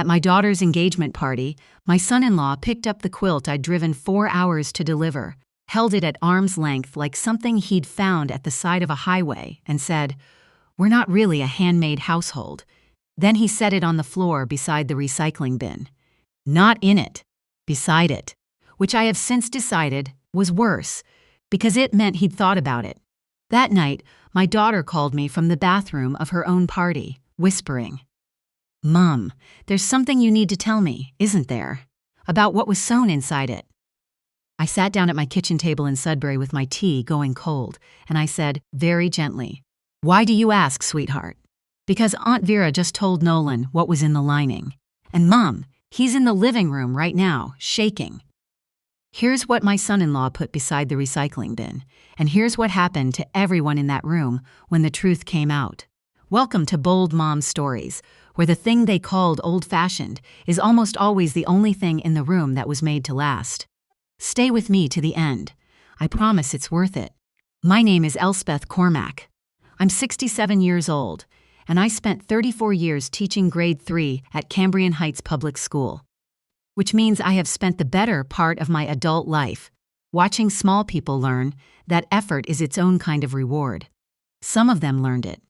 At my daughter's engagement party, my son-in-law picked up the quilt I'd driven 4 hours to deliver, held it at arm's length like something he'd found at the side of a highway, and said, "We're not really a handmade household." Then he set it on the floor beside the recycling bin. Not in it, beside it, which I have since decided was worse, because it meant he'd thought about it. That night, my daughter called me from the bathroom of her own party, whispering, "Mom, there's something you need to tell me, isn't there? About what was sewn inside it." I sat down at my kitchen table in Sudbury with my tea going cold, and I said, very gently, "Why do you ask, sweetheart?" "Because Aunt Vera just told Nolan what was in the lining. And Mom, he's in the living room right now, shaking." Here's what my son-in-law put beside the recycling bin, and here's what happened to everyone in that room when the truth came out. Welcome to Bold Mom Stories, where the thing they called old-fashioned is almost always the only thing in the room that was made to last. Stay with me to the end. I promise it's worth it. My name is Elspeth Cormack. I'm 67 years old, and I spent 34 years teaching grade 3 at Cambrian Heights Public School, which means I have spent the better part of my adult life watching small people learn that effort is its own kind of reward. Some of them learned it.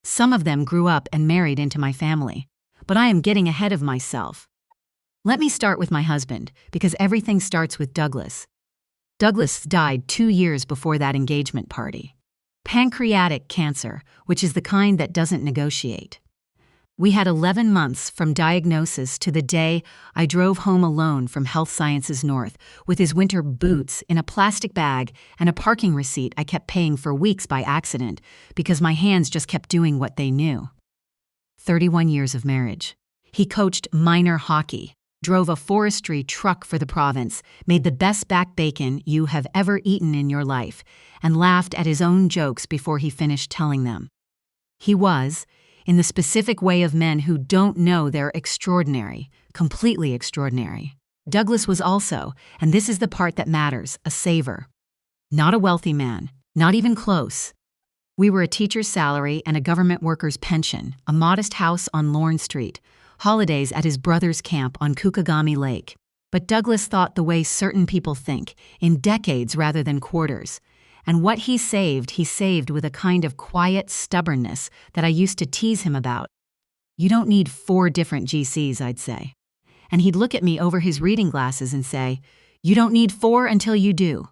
Some of them grew up and married into my family, but I am getting ahead of myself. Let me start with my husband, because everything starts with Douglas. Douglas died 2 years before that engagement party. Pancreatic cancer, which is the kind that doesn't negotiate. We had 11 months from diagnosis to the day I drove home alone from Health Sciences North with his winter boots in a plastic bag and a parking receipt I kept paying for weeks by accident because my hands just kept doing what they knew. 31 years of marriage. He coached minor hockey, drove a forestry truck for the province, made the best back bacon you have ever eaten in your life, and laughed at his own jokes before he finished telling them. He was, in the specific way of men who don't know they're extraordinary, completely extraordinary. Douglas was also, and this is the part that matters, a saver. Not a wealthy man, not even close. We were a teacher's salary and a government worker's pension, a modest house on Lorne Street, holidays at his brother's camp on Kukagami Lake. But Douglas thought the way certain people think, in decades rather than quarters. And what he saved with a kind of quiet stubbornness that I used to tease him about. "You don't need 4 different GCs, I'd say." And he'd look at me over his reading glasses and say, "You don't need 4 until you do."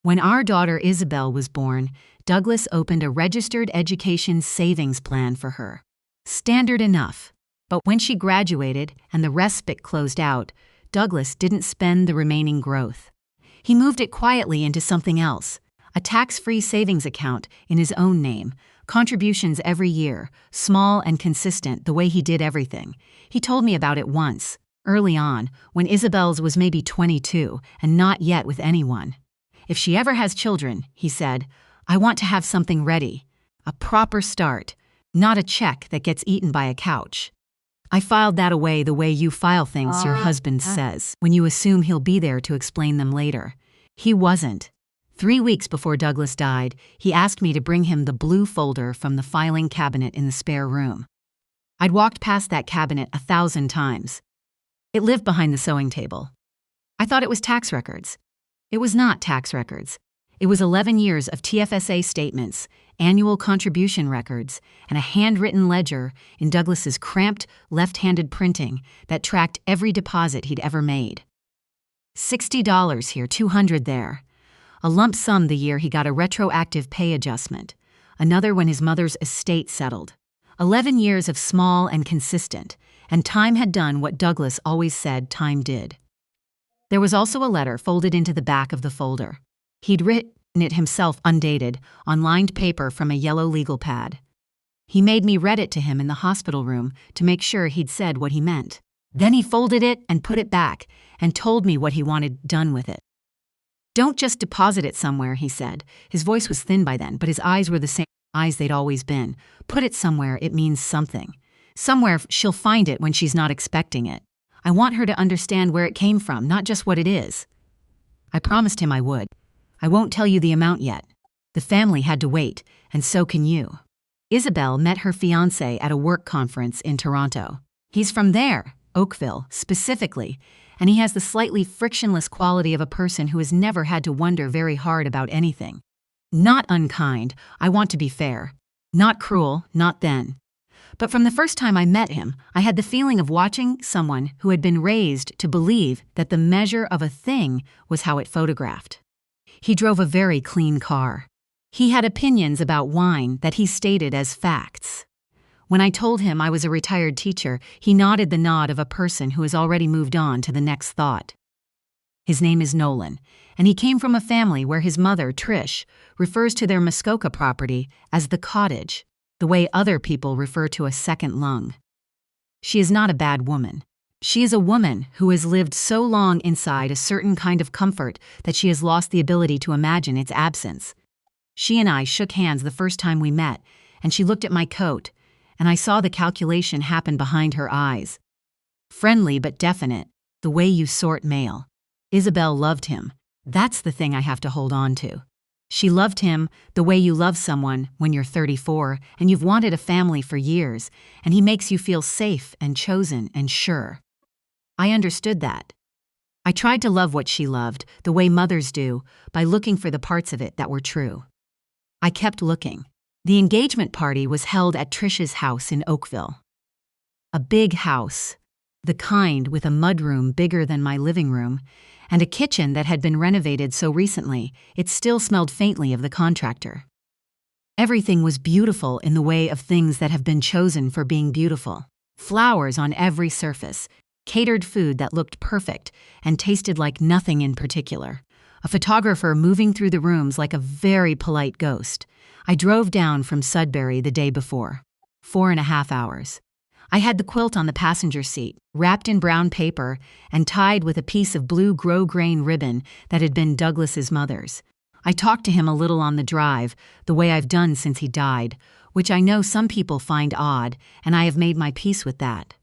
When our daughter Isabel was born, Douglas opened a registered education savings plan for her. Standard enough. But when she graduated and the respite closed out, Douglas didn't spend the remaining growth. He moved it quietly into something else. A tax-free savings account in his own name, contributions every year, small and consistent the way he did everything. He told me about it once, early on, when Isabel's was maybe 22 and not yet with anyone. "If she ever has children," he said, "I want to have something ready. A proper start, not a check that gets eaten by a couch." I filed that away the way you file things your husband says, when you assume he'll be there to explain them later. He wasn't. 3 weeks before Douglas died, he asked me to bring him the blue folder from the filing cabinet in the spare room. I'd walked past that cabinet 1,000 times. It lived behind the sewing table. I thought it was tax records. It was not tax records. It was 11 years of TFSA statements, annual contribution records, and a handwritten ledger in Douglas's cramped, left-handed printing that tracked every deposit he'd ever made. $60 here, $200 there. A lump sum the year he got a retroactive pay adjustment, another when his mother's estate settled. 11 years of small and consistent, and time had done what Douglas always said time did. There was also a letter folded into the back of the folder. He'd written it himself undated, on lined paper from a yellow legal pad. He made me read it to him in the hospital room to make sure he'd said what he meant. Then he folded it and put it back and told me what he wanted done with it. "Don't just deposit it somewhere," he said. His voice was thin by then, but his eyes were the same eyes they'd always been. "Put it somewhere it means something. Somewhere she'll find it when she's not expecting it. I want her to understand where it came from, not just what it is." I promised him I would. "I won't tell you the amount yet. The family had to wait, and so can you." Isabel met her fiancé at a work conference in Toronto. "He's from there," Oakville, specifically, and he has the slightly frictionless quality of a person who has never had to wonder very hard about anything. Not unkind, I want to be fair. Not cruel, not then. But from the first time I met him, I had the feeling of watching someone who had been raised to believe that the measure of a thing was how it photographed. He drove a very clean car. He had opinions about wine that he stated as facts. When I told him I was a retired teacher, he nodded the nod of a person who has already moved on to the next thought. His name is Nolan, and he came from a family where his mother, Trish, refers to their Muskoka property as the cottage, the way other people refer to a second lung. She is not a bad woman. She is a woman who has lived so long inside a certain kind of comfort that she has lost the ability to imagine its absence. She and I shook hands the first time we met, and she looked at my coat, and I saw the calculation happen behind her eyes. Friendly but definite, the way you sort mail. Isabel loved him. That's the thing I have to hold on to. She loved him the way you love someone when you're 34 and you've wanted a family for years, and he makes you feel safe and chosen and sure. I understood that. I tried to love what she loved, the way mothers do, by looking for the parts of it that were true. I kept looking. The engagement party was held at Trish's house in Oakville. A big house, the kind with a mudroom bigger than my living room, and a kitchen that had been renovated so recently it still smelled faintly of the contractor. Everything was beautiful in the way of things that have been chosen for being beautiful. Flowers on every surface, catered food that looked perfect and tasted like nothing in particular. A photographer moving through the rooms like a very polite ghost. I drove down from Sudbury the day before. 4.5 hours. I had the quilt on the passenger seat, wrapped in brown paper and tied with a piece of blue grosgrain ribbon that had been Douglas's mother's. I talked to him a little on the drive, the way I've done since he died, which I know some people find odd, and I have made my peace with that.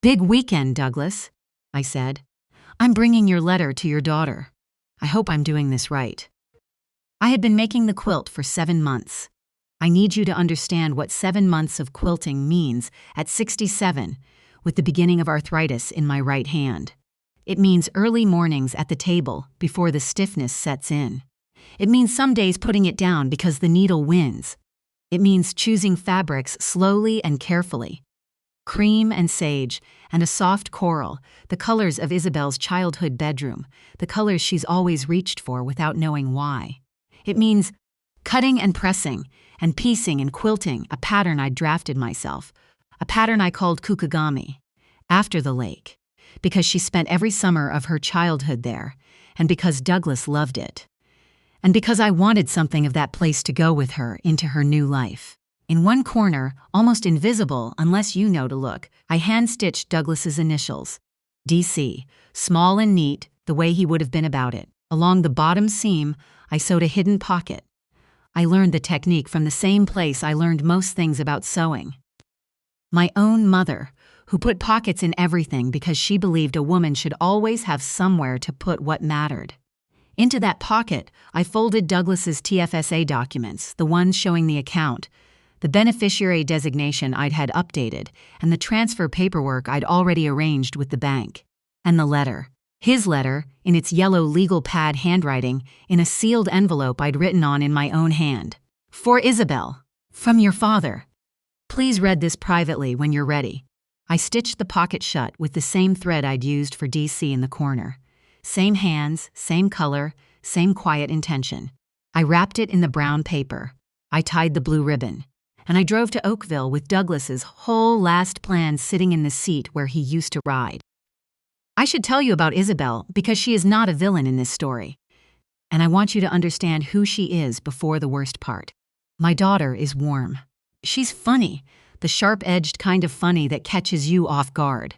"Big weekend, Douglas," I said. "I'm bringing your letter to your daughter. I hope I'm doing this right. I had been making the quilt for 7 months. I need you to understand what 7 months of quilting means at 67, with the beginning of arthritis in my right hand. It means early mornings at the table before the stiffness sets in. It means some days putting it down because the needle wins. It means choosing fabrics slowly and carefully. Cream and sage and a soft coral, the colors of Isabel's childhood bedroom, the colors she's always reached for without knowing why. It means cutting and pressing and piecing and quilting a pattern I'd drafted myself, a pattern I called Kukugami, after the lake, because she spent every summer of her childhood there, and because Douglas loved it, and because I wanted something of that place to go with her into her new life. In one corner, almost invisible unless you know to look, I hand-stitched Douglas's initials, DC, small and neat, the way he would have been about it. Along the bottom seam, I sewed a hidden pocket. I learned the technique from the same place I learned most things about sewing. My own mother, who put pockets in everything because she believed a woman should always have somewhere to put what mattered. Into that pocket, I folded Douglas's TFSA documents, the ones showing the account, the beneficiary designation I'd had updated, and the transfer paperwork I'd already arranged with the bank. And the letter. His letter, in its yellow legal pad handwriting, in a sealed envelope I'd written on in my own hand. "For Isabel. From your father. Please read this privately when you're ready." I stitched the pocket shut with the same thread I'd used for DC in the corner. Same hands, same color, same quiet intention. I wrapped it in the brown paper. I tied the blue ribbon. And I drove to Oakville with Douglas's whole last plan sitting in the seat where he used to ride. I should tell you about Isabel because she is not a villain in this story. And I want you to understand who she is before the worst part. My daughter is warm. She's funny, the sharp-edged kind of funny that catches you off guard.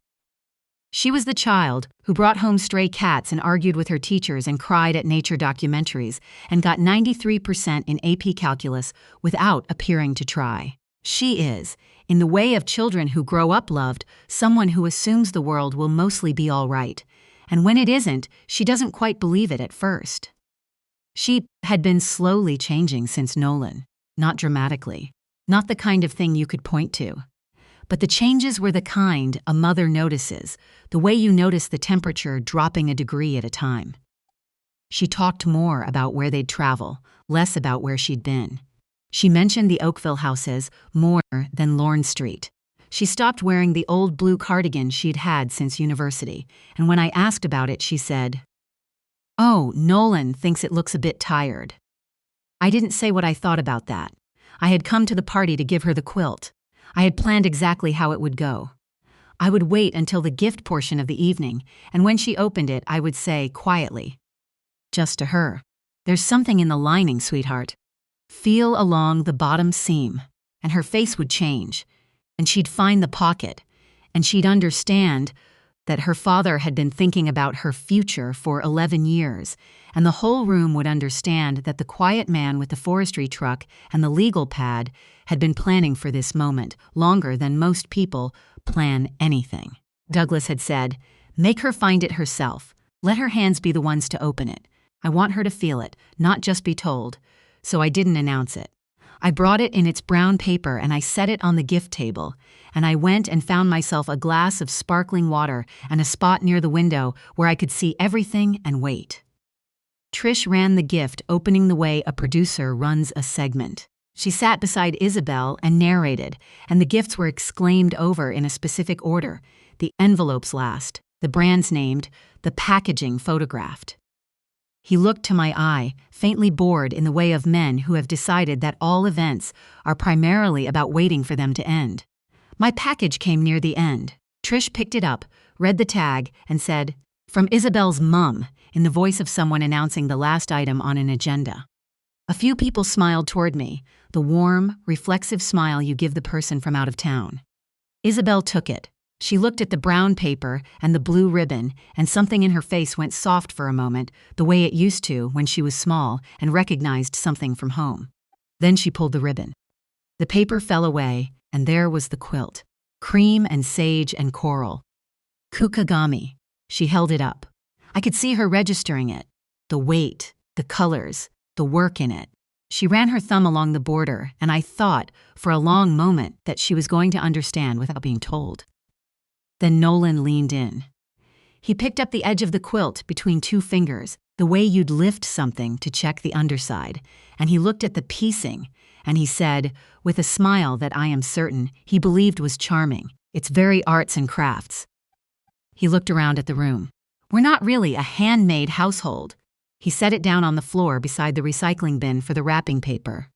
She was the child who brought home stray cats and argued with her teachers and cried at nature documentaries and got 93% in AP Calculus without appearing to try. She is, in the way of children who grow up loved, someone who assumes the world will mostly be all right, and when it isn't, she doesn't quite believe it at first. She had been slowly changing since Nolan, not dramatically, not the kind of thing you could point to. But the changes were the kind a mother notices, the way you notice the temperature dropping a degree at a time. She talked more about where they'd travel, less about where she'd been. She mentioned the Oakville houses more than Lorne Street. She stopped wearing the old blue cardigan she'd had since university, and when I asked about it, she said, "Oh, Nolan thinks it looks a bit tired." I didn't say what I thought about that. I had come to the party to give her the quilt. I had planned exactly how it would go. I would wait until the gift portion of the evening, and when she opened it, I would say quietly, just to her, "There's something in the lining, sweetheart. Feel along the bottom seam," and her face would change, and she'd find the pocket, and she'd understand that her father had been thinking about her future for 11 years, and the whole room would understand that the quiet man with the forestry truck and the legal pad had been planning for this moment longer than most people plan anything. Douglas had said, "Make her find it herself. Let her hands be the ones to open it. I want her to feel it, not just be told." So I didn't announce it. I brought it in its brown paper and I set it on the gift table, and I went and found myself a glass of sparkling water and a spot near the window where I could see everything and wait. Trish ran the gift, opening the way a producer runs a segment. She sat beside Isabel and narrated, and the gifts were exclaimed over in a specific order, the envelopes last, the brands named, the packaging photographed. He looked to my eye, faintly bored in the way of men who have decided that all events are primarily about waiting for them to end. My package came near the end. Trish picked it up, read the tag, and said, "From Isabel's mum," in the voice of someone announcing the last item on an agenda. A few people smiled toward me, the warm, reflexive smile you give the person from out of town. Isabel took it. She looked at the brown paper and the blue ribbon, and something in her face went soft for a moment, the way it used to when she was small and recognized something from home. Then she pulled the ribbon. The paper fell away, and there was the quilt, cream and sage and coral. Kukagami. She held it up. I could see her registering it, the weight, the colors, the work in it. She ran her thumb along the border, and I thought, for a long moment, that she was going to understand without being told. Then Nolan leaned in. He picked up the edge of the quilt between two fingers, the way you'd lift something to check the underside, and he looked at the piecing, and he said, with a smile that I am certain he believed was charming, "It's very arts and crafts." He looked around at the room. "We're not really a handmade household." He set it down on the floor beside the recycling bin for the wrapping paper.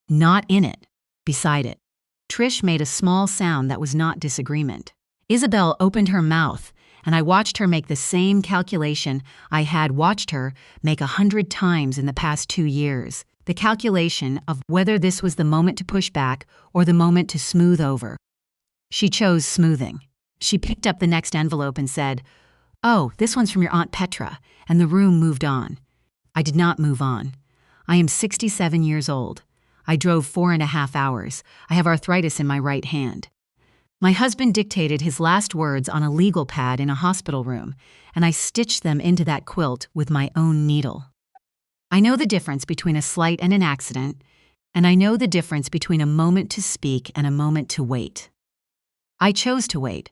"Not in it, beside it." Trish made a small sound that was not disagreement. Isabel opened her mouth, and I watched her make the same calculation I had watched her make 100 times in the past 2 years, the calculation of whether this was the moment to push back or the moment to smooth over. She chose smoothing. She picked up the next envelope and said, "Oh, this one's from your Aunt Petra," and the room moved on. I did not move on. I am 67 years old. I drove 4.5 hours. I have arthritis in my right hand. My husband dictated his last words on a legal pad in a hospital room, and I stitched them into that quilt with my own needle. I know the difference between a slight and an accident, and I know the difference between a moment to speak and a moment to wait. I chose to wait.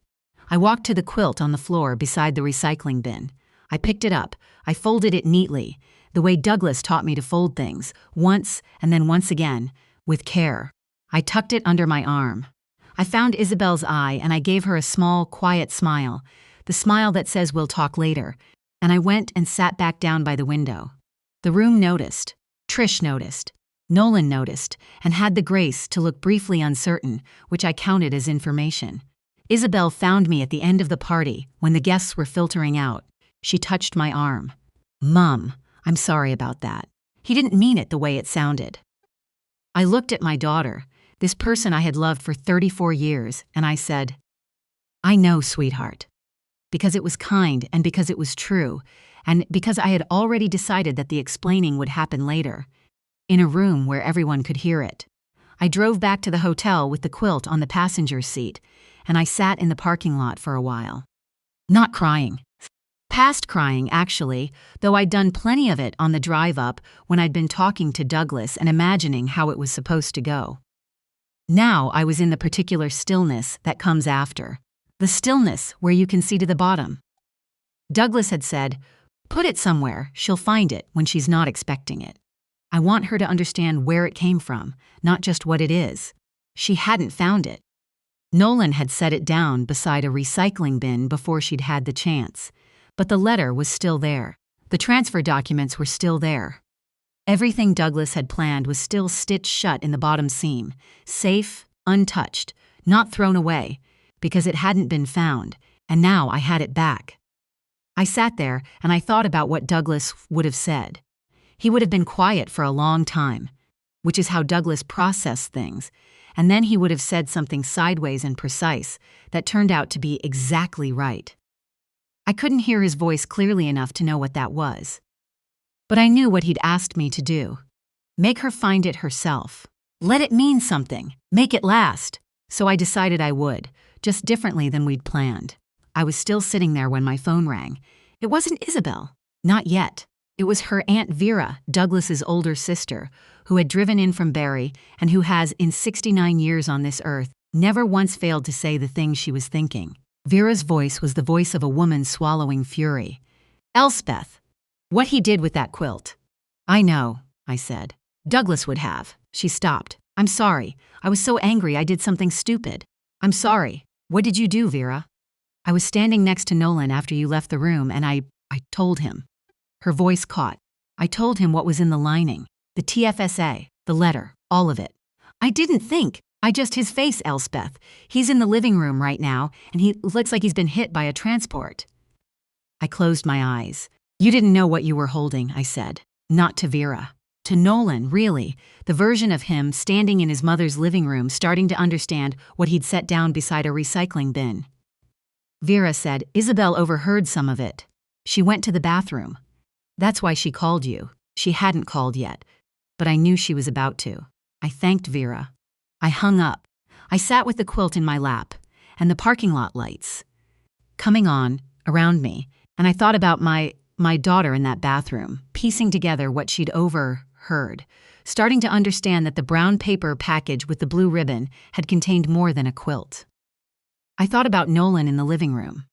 I walked to the quilt on the floor beside the recycling bin. I picked it up. I folded it neatly, the way Douglas taught me to fold things, once and then once again, with care. I tucked it under my arm. I found Isabel's eye, and I gave her a small, quiet smile, the smile that says we'll talk later, and I went and sat back down by the window. The room noticed. Trish noticed. Nolan noticed, and had the grace to look briefly uncertain, which I counted as information. Isabel found me at the end of the party, when the guests were filtering out. She touched my arm. "Mum, I'm sorry about that. He didn't mean it the way it sounded." I looked at my daughter, this person I had loved for 34 years, and I said, "I know, sweetheart." Because it was kind and because it was true, and because I had already decided that the explaining would happen later, in a room where everyone could hear it. I drove back to the hotel with the quilt on the passenger's seat, and I sat in the parking lot for a while. Not crying. Past crying, actually, though I'd done plenty of it on the drive up when I'd been talking to Douglas and imagining how it was supposed to go. Now I was in the particular stillness that comes after. The stillness where you can see to the bottom. Douglas had said, "Put it somewhere, she'll find it when she's not expecting it." I want her to understand where it came from, not just what it is. She hadn't found it. Nolan had set it down beside a recycling bin before she'd had the chance. But the letter was still there. The transfer documents were still there. Everything Douglas had planned was still stitched shut in the bottom seam, safe, untouched, not thrown away, because it hadn't been found, and now I had it back. I sat there and I thought about what Douglas would have said. He would have been quiet for a long time, which is how Douglas processed things, and then he would have said something sideways and precise that turned out to be exactly right. I couldn't hear his voice clearly enough to know what that was. But I knew what he'd asked me to do. Make her find it herself. Let it mean something. Make it last. So I decided I would, just differently than we'd planned. I was still sitting there when my phone rang. It wasn't Isabel. Not yet. It was her Aunt Vera, Douglas's older sister, who had driven in from Barry and who has, in 69 years on this earth, never once failed to say the things she was thinking. Vera's voice was the voice of a woman swallowing fury. "Elspeth, what he did with that quilt." "I know," I said. "Douglas would have." She stopped. "I'm sorry. I was so angry I did something stupid." "I'm sorry. What did you do, Vera?" "I was standing next to Nolan after you left the room and I told him." Her voice caught. "I told him what was in the lining. The TFSA, the letter, all of it. I didn't think. His face, Elspeth. He's in the living room right now, and he looks like he's been hit by a transport." I closed my eyes. "You didn't know what you were holding," I said. Not to Vera. To Nolan, really. The version of him standing in his mother's living room, starting to understand what he'd set down beside a recycling bin. Vera said, "Isabel overheard some of it. She went to the bathroom. That's why she called you." She hadn't called yet, but I knew she was about to. I thanked Vera. I hung up. I sat with the quilt in my lap, and the parking lot lights coming on around me, and I thought about my daughter in that bathroom, piecing together what she'd overheard, starting to understand that the brown paper package with the blue ribbon had contained more than a quilt. I thought about Nolan in the living room.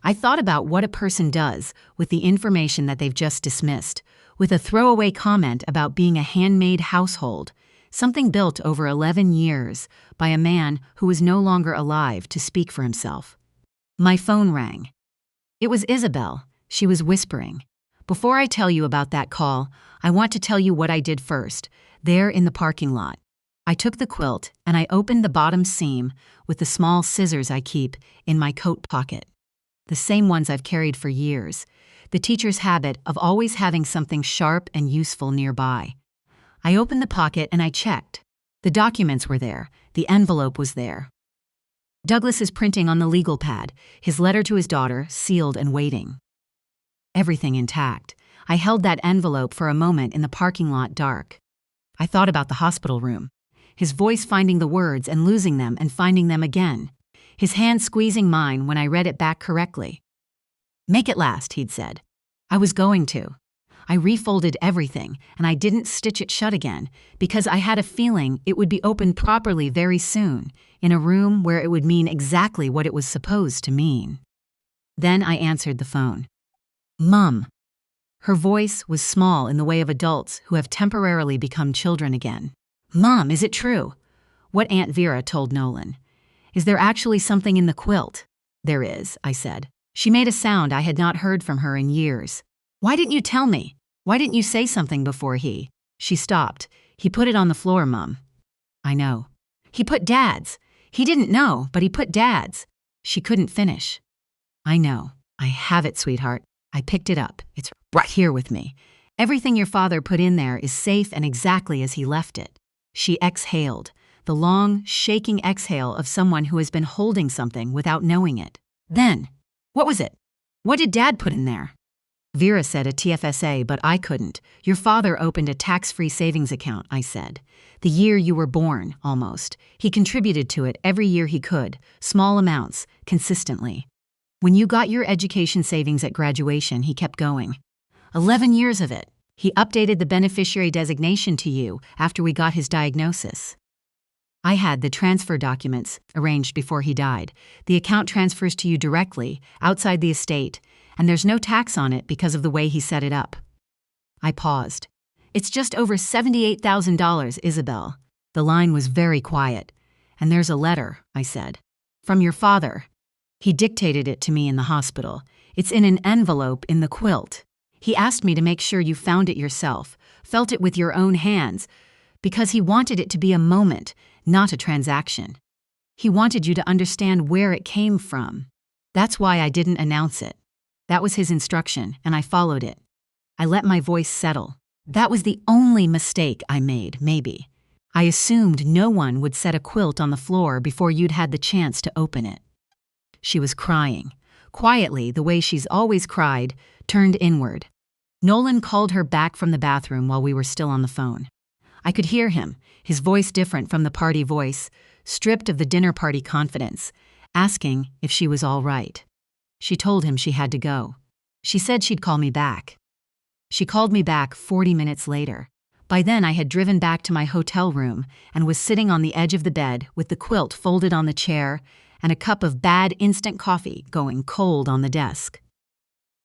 I thought about what a person does with the information that they've just dismissed, with a throwaway comment about being a handmade household, something built over 11 years by a man who was no longer alive to speak for himself. My phone rang. It was Isabel. She was whispering. "Before I tell you about that call, I want to tell you what I did first, there in the parking lot. I took the quilt and I opened the bottom seam with the small scissors I keep in my coat pocket. The same ones I've carried for years, the teacher's habit of always having something sharp and useful nearby. I opened the pocket and I checked. The documents were there. The envelope was there. Douglas's printing on the legal pad, his letter to his daughter, sealed and waiting. Everything intact. I held that envelope for a moment in the parking lot dark. I thought about the hospital room. His voice finding the words and losing them and finding them again. His hand squeezing mine when I read it back correctly. "Make it last," he'd said. I was going to. I refolded everything, and I didn't stitch it shut again, because I had a feeling it would be opened properly very soon, in a room where it would mean exactly what it was supposed to mean. Then I answered the phone. "Mum." Her voice was small in the way of adults who have temporarily become children again. "Mom, is it true?" What Aunt Vera told Nolan. "Is there actually something in the quilt?" "There is," I said. She made a sound I had not heard from her in years. "Why didn't you tell me? Why didn't you say something before he?" She stopped. "He put it on the floor, Mum." "I know." "He put Dad's. He didn't know, but he put Dad's." She couldn't finish. "I know. I have it, sweetheart. I picked it up. It's right here with me. Everything your father put in there is safe and exactly as he left it." She exhaled, the long, shaking exhale of someone who has been holding something without knowing it. "Then, what was it? What did Dad put in there?" "Vera said a TFSA, but I couldn't. Your father opened a tax-free savings account," I said. "The year you were born, almost. He contributed to it every year he could, small amounts, consistently. When you got your education savings at graduation, he kept going. 11 years of it. He updated the beneficiary designation to you after we got his diagnosis." I had the transfer documents arranged before he died. The account transfers to you directly, outside the estate, and there's no tax on it because of the way he set it up. I paused. It's just over $78,000, Isabel. The line was very quiet. And there's a letter, I said. From your father. He dictated it to me in the hospital. It's in an envelope in the quilt. He asked me to make sure you found it yourself, felt it with your own hands, because he wanted it to be a moment, not a transaction. He wanted you to understand where it came from. That's why I didn't announce it. That was his instruction, and I followed it. I let my voice settle. That was the only mistake I made, maybe. I assumed no one would set a quilt on the floor before you'd had the chance to open it. She was crying. Quietly, the way she's always cried, turned inward. Nolan called her back from the bathroom while we were still on the phone. I could hear him, his voice different from the party voice, stripped of the dinner party confidence, asking if she was all right. She told him she had to go. She said she'd call me back. She called me back 40 minutes later. By then I had driven back to my hotel room and was sitting on the edge of the bed with the quilt folded on the chair and a cup of bad instant coffee going cold on the desk.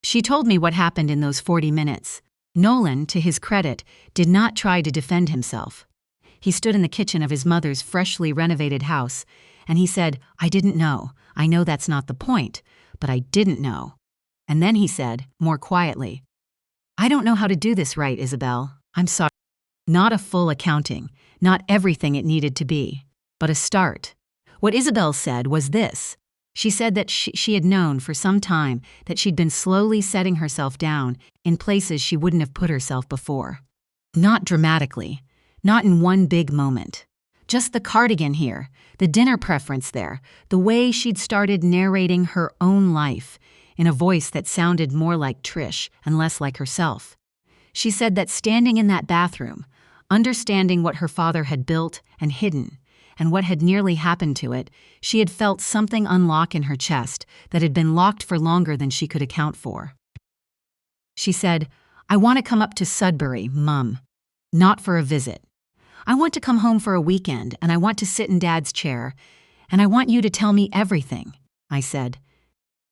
She told me what happened in those 40 minutes. Nolan, to his credit, did not try to defend himself. He stood in the kitchen of his mother's freshly renovated house, and he said, "I didn't know. I know that's not the point, but I didn't know." And then he said, more quietly, "I don't know how to do this right, Isabel. I'm sorry." Not a full accounting, not everything it needed to be, but a start. What Isabel said was this. She said that she had known for some time that she'd been slowly setting herself down in places she wouldn't have put herself before. Not dramatically, not in one big moment. Just the cardigan here, the dinner preference there, the way she'd started narrating her own life in a voice that sounded more like Trish and less like herself. She said that standing in that bathroom, understanding what her father had built and hidden, and what had nearly happened to it, she had felt something unlock in her chest that had been locked for longer than she could account for. She said, "I want to come up to Sudbury, Mum. Not for a visit. I want to come home for a weekend, and I want to sit in Dad's chair, and I want you to tell me everything." I said,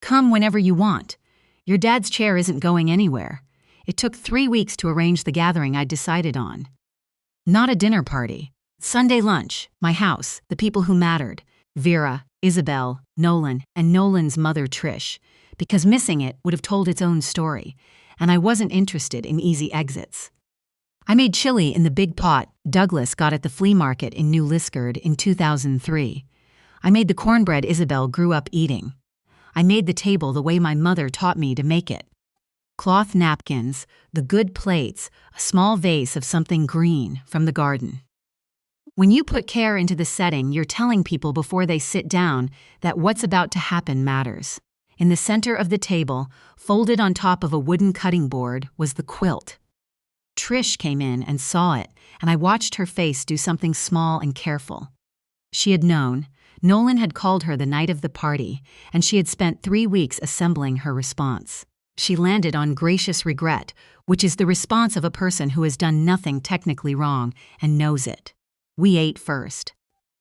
"Come whenever you want. Your dad's chair isn't going anywhere. It took 3 weeks to arrange the gathering I'd decided on. Not a dinner party. Sunday lunch, my house, the people who mattered, Vera, Isabel, Nolan, and Nolan's mother Trish, because missing it would have told its own story, and I wasn't interested in easy exits. I made chili in the big pot Douglas got at the flea market in New Liskeard in 2003. I made the cornbread Isabel grew up eating. I made the table the way my mother taught me to make it. Cloth napkins, the good plates, a small vase of something green from the garden. When you put care into the setting, you're telling people before they sit down that what's about to happen matters. In the center of the table, folded on top of a wooden cutting board, was the quilt. Trish came in and saw it, and I watched her face do something small and careful. She had known. Nolan had called her the night of the party, and she had spent 3 weeks assembling her response. She landed on gracious regret, which is the response of a person who has done nothing technically wrong and knows it. We ate first.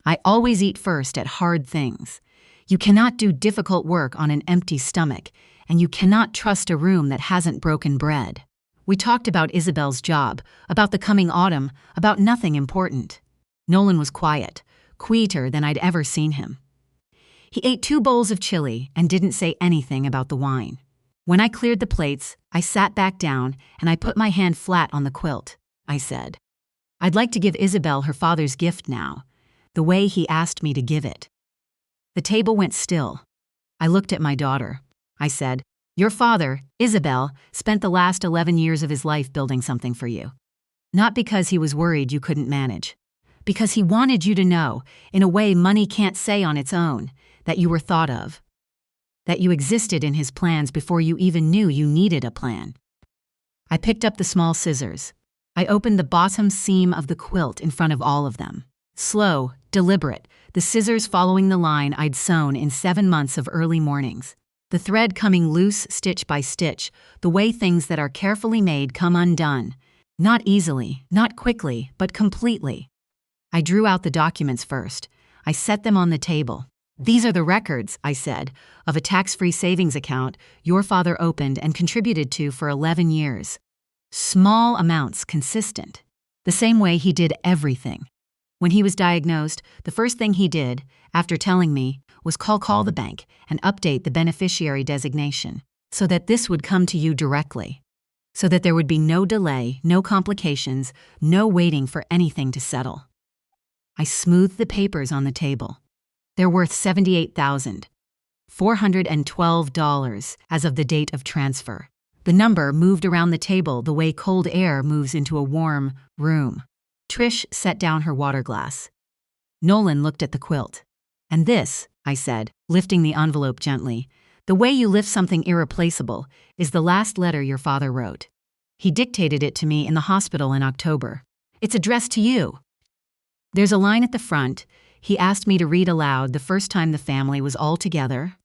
I always eat first at hard things. You cannot do difficult work on an empty stomach, and you cannot trust a room that hasn't broken bread. We talked about Isabel's job, about the coming autumn, about nothing important. Nolan was quiet, quieter than I'd ever seen him. He ate 2 bowls of chili and didn't say anything about the wine. When I cleared the plates, I sat back down and I put my hand flat on the quilt. I said, "I'd like to give Isabel her father's gift now, the way he asked me to give it." The table went still. I looked at my daughter. I said, "Your father, Isabel, spent the last 11 years of his life building something for you. Not because he was worried you couldn't manage. Because he wanted you to know, in a way money can't say on its own, that you were thought of. That you existed in his plans before you even knew you needed a plan." I picked up the small scissors. I opened the bottom seam of the quilt in front of all of them. Slow, deliberate, the scissors following the line I'd sewn in 7 months of early mornings. The thread coming loose stitch by stitch, the way things that are carefully made come undone. Not easily, not quickly, but completely. I drew out the documents first. I set them on the table. "These are the records," I said, "of a tax-free savings account your father opened and contributed to for 11 years. Small amounts, consistent. The same way he did everything. When he was diagnosed, the first thing he did, after telling me, was call the bank and update the beneficiary designation so that this would come to you directly. So that there would be no delay, no complications, no waiting for anything to settle." I smoothed the papers on the table. They're worth $78,412 as of the date of transfer. The number moved around the table the way cold air moves into a warm room. Trish set down her water glass. Nolan looked at the quilt. "And this," I said, lifting the envelope gently, "the way you lift something irreplaceable, is the last letter your father wrote. He dictated it to me in the hospital in October. It's addressed to you. There's a line at the front. He asked me to read aloud the first time the family was all together,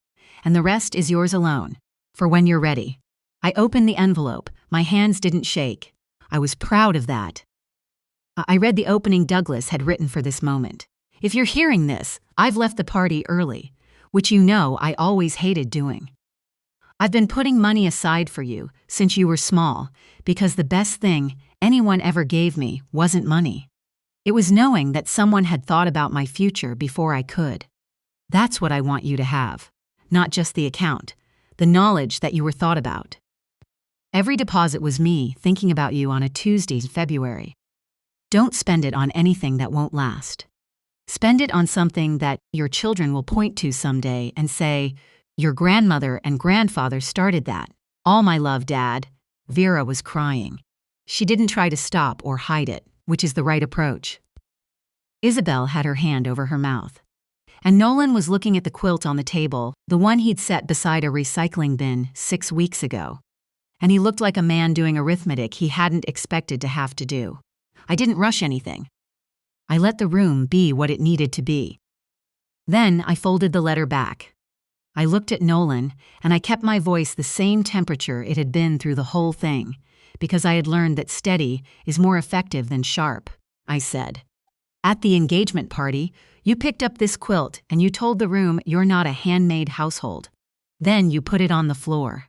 and the rest is yours alone, for when you're ready." I opened the envelope. My hands didn't shake. I was proud of that. I read the opening Douglas had written for this moment. "If you're hearing this, I've left the party early, which you know I always hated doing. I've been putting money aside for you since you were small, because the best thing anyone ever gave me wasn't money. It was knowing that someone had thought about my future before I could. That's what I want you to have, not just the account, the knowledge that you were thought about. Every deposit was me thinking about you on a Tuesday in February. Don't spend it on anything that won't last. Spend it on something that your children will point to someday and say, 'Your grandmother and grandfather started that. All my love, Dad.'" Vera was crying. She didn't try to stop or hide it, which is the right approach. Isabel had her hand over her mouth. And Nolan was looking at the quilt on the table, the one he'd set beside a recycling bin 6 weeks ago. And he looked like a man doing arithmetic he hadn't expected to have to do. I didn't rush anything. I let the room be what it needed to be. Then I folded the letter back. I looked at Nolan, and I kept my voice the same temperature it had been through the whole thing, because I had learned that steady is more effective than sharp. I said, "At the engagement party, you picked up this quilt and you told the room you're not a handmade household. Then you put it on the floor.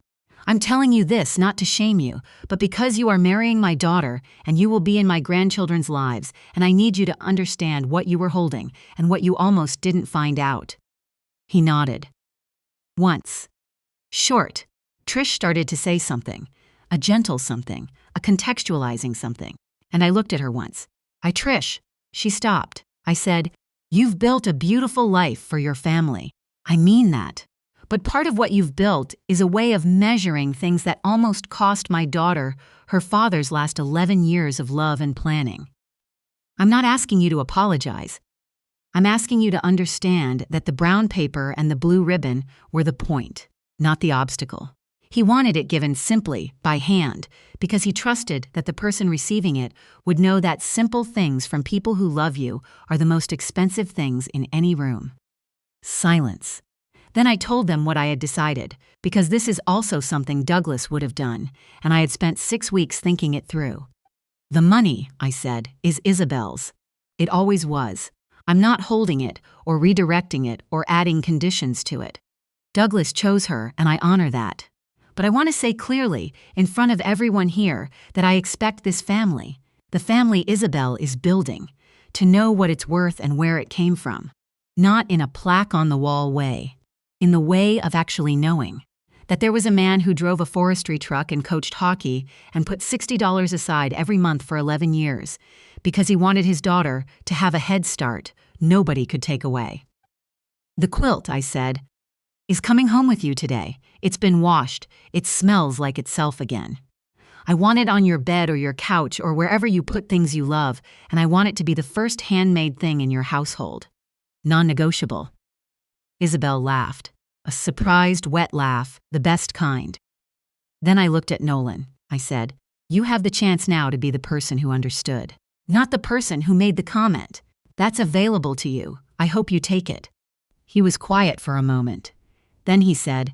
I'm telling you this not to shame you, but because you are marrying my daughter and you will be in my grandchildren's lives, and I need you to understand what you were holding and what you almost didn't find out." He nodded. Once. Short. Trish started to say something, a gentle something, a contextualizing something, and I looked at her once. Trish. She stopped. I said, "You've built a beautiful life for your family. I mean that. But part of what you've built is a way of measuring things that almost cost my daughter her father's last 11 years of love and planning. I'm not asking you to apologize. I'm asking you to understand that the brown paper and the blue ribbon were the point, not the obstacle. He wanted it given simply, by hand, because he trusted that the person receiving it would know that simple things from people who love you are the most expensive things in any room." Silence. Then I told them what I had decided, because this is also something Douglas would have done, and I had spent 6 weeks thinking it through. "The money," I said, "is Isabel's. It always was. I'm not holding it, or redirecting it, or adding conditions to it. Douglas chose her, and I honor that. But I want to say clearly, in front of everyone here, that I expect this family, the family Isabel is building, to know what it's worth and where it came from. Not in a plaque-on-the-wall way. In the way of actually knowing that there was a man who drove a forestry truck and coached hockey and put $60 aside every month for 11 years because he wanted his daughter to have a head start nobody could take away. The quilt," I said, "is coming home with you today. It's been washed. It smells like itself again. I want it on your bed or your couch or wherever you put things you love, and I want it to be the first handmade thing in your household. Non-negotiable." Isabel laughed, a surprised, wet laugh, the best kind. Then I looked at Nolan. I said, "You have the chance now to be the person who understood, not the person who made the comment. That's available to you. I hope you take it." He was quiet for a moment. Then he said,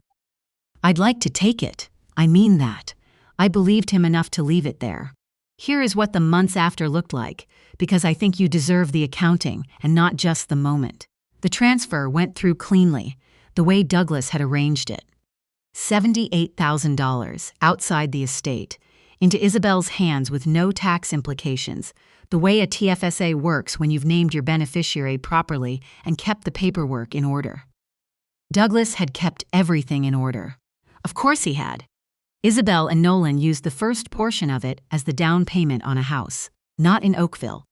"I'd like to take it. I mean that." I believed him enough to leave it there. Here is what the months after looked like, because I think you deserve the accounting and not just the moment. The transfer went through cleanly, the way Douglas had arranged it. $78,000 outside the estate, into Isabel's hands with no tax implications, the way a TFSA works when you've named your beneficiary properly and kept the paperwork in order. Douglas had kept everything in order. Of course he had. Isabel and Nolan used the first portion of it as the down payment on a house, not in Oakville.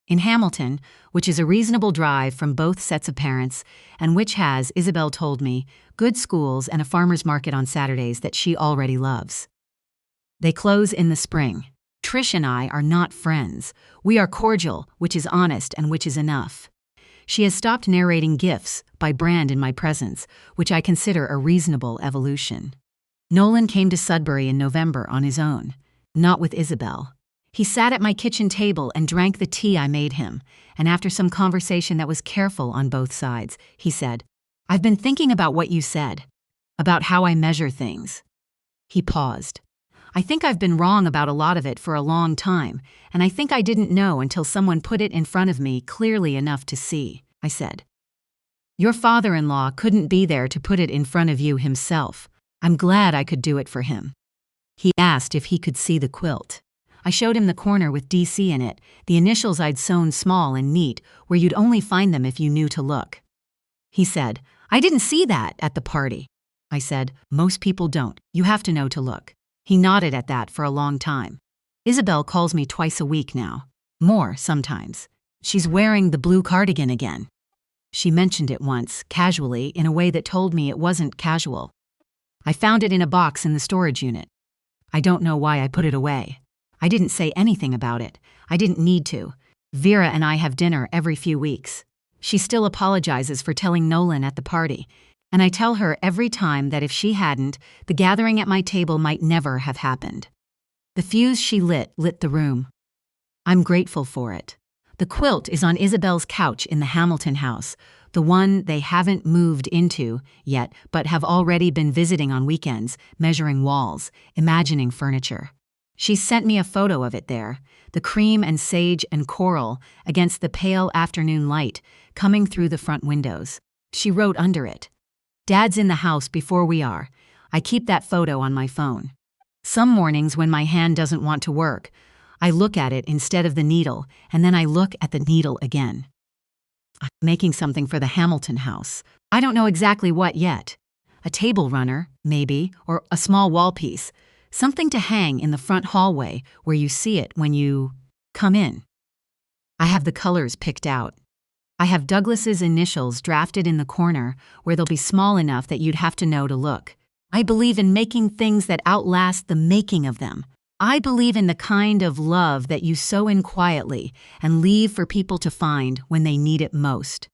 In Hamilton, which is a reasonable drive from both sets of parents, and which has, Isabel told me, good schools and a farmer's market on Saturdays that she already loves. They close in the spring. Trish and I are not friends. We are cordial, which is honest and which is enough. She has stopped narrating gifts by brand in my presence, which I consider a reasonable evolution. Nolan came to Sudbury in November on his own, not with Isabel. He sat at my kitchen table and drank the tea I made him, and after some conversation that was careful on both sides, he said, "I've been thinking about what you said, about how I measure things." He paused. "I think I've been wrong about a lot of it for a long time, and I think I didn't know until someone put it in front of me clearly enough to see," I said. "Your father-in-law couldn't be there to put it in front of you himself. I'm glad I could do it for him." He asked if he could see the quilt. I showed him the corner with DC in it, the initials I'd sewn small and neat, where you'd only find them if you knew to look. He said, "I didn't see that at the party." I said, "Most people don't. You have to know to look." He nodded at that for a long time. Isabel calls me twice a week now. More, sometimes. She's wearing the blue cardigan again. She mentioned it once, casually, in a way that told me it wasn't casual. I found it in a box in the storage unit. I don't know why I put it away. I didn't say anything about it. I didn't need to. Vera and I have dinner every few weeks. She still apologizes for telling Nolan at the party, and I tell her every time that if she hadn't, the gathering at my table might never have happened. The fuse she lit the room. I'm grateful for it. The quilt is on Isabel's couch in the Hamilton house, the one they haven't moved into yet but have already been visiting on weekends, measuring walls, imagining furniture. She sent me a photo of it there, the cream and sage and coral against the pale afternoon light coming through the front windows. She wrote under it, "Dad's in the house before we are. I keep that photo on my phone. Some mornings when my hand doesn't want to work, I look at it instead of the needle, and then I look at the needle again." I'm making something for the Hamilton house. I don't know exactly what yet. A table runner, maybe, or a small wall piece. Something to hang in the front hallway where you see it when you come in. I have the colors picked out. I have Douglas's initials drafted in the corner where they'll be small enough that you'd have to know to look. I believe in making things that outlast the making of them. I believe in the kind of love that you sew in quietly and leave for people to find when they need it most.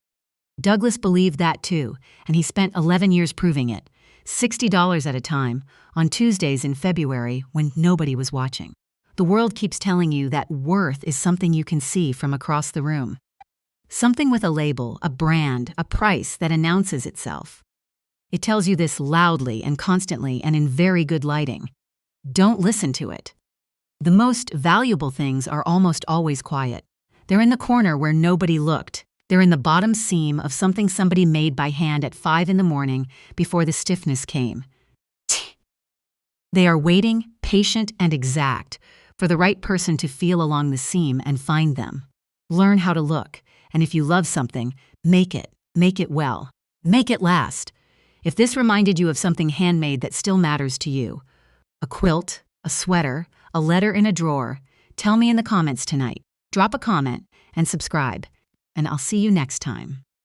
Douglas believed that too, and he spent 11 years proving it. $60 at a time, on Tuesdays in February when nobody was watching. The world keeps telling you that worth is something you can see from across the room. Something with a label, a brand, a price that announces itself. It tells you this loudly and constantly and in very good lighting. Don't listen to it. The most valuable things are almost always quiet. They're in the corner where nobody looked. They're in the bottom seam of something somebody made by hand at 5 in the morning before the stiffness came. They are waiting, patient and exact, for the right person to feel along the seam and find them. Learn how to look, and if you love something, make it well. Make it last. If this reminded you of something handmade that still matters to you, a quilt, a sweater, a letter in a drawer, tell me in the comments tonight. Drop a comment and subscribe. And I'll see you next time.